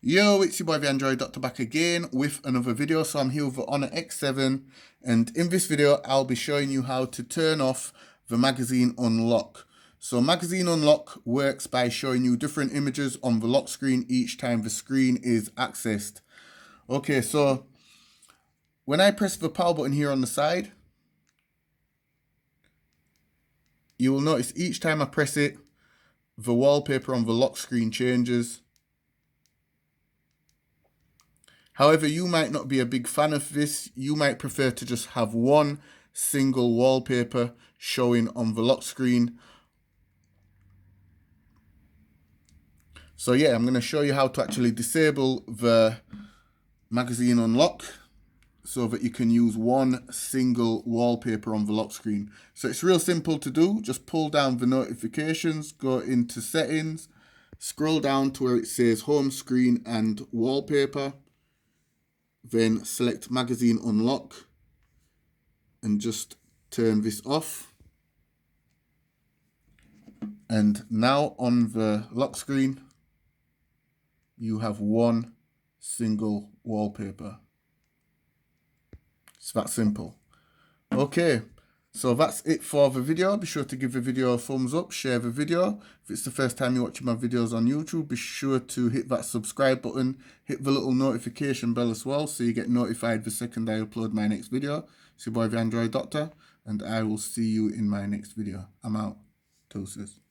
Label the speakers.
Speaker 1: Yo, it's your boy the Android Doctor back again with another video. So I'm here with the Honor X7, and in this video I'll be showing you how to turn off the magazine unlock. So magazine unlock works by showing you different images on the lock screen each time the screen is accessed. Okay, so when I press the power button here on the side, you will notice each time I press it, the wallpaper on the lock screen changes. However, you might not be a big fan of this. You might prefer to just have one single wallpaper showing on the lock screen. So yeah, I'm going to show you how to actually disable the magazine unlock so that you can use one single wallpaper on the lock screen. So it's real simple to do. Just pull down the notifications, go into settings, scroll down to where it says home screen and wallpaper. Then select magazine unlock and just turn this off. And now on the lock screen, you have one single wallpaper. It's that simple. Okay, so that's it for the video. Be sure to give the video a thumbs up, share the video. If it's the first time you're watching my videos on YouTube, be sure to hit that subscribe button, hit the little notification bell as well so you get notified the second I upload my next video. It's your boy the Android Doctor, and I will see you in my next video. I'm out. Toasters.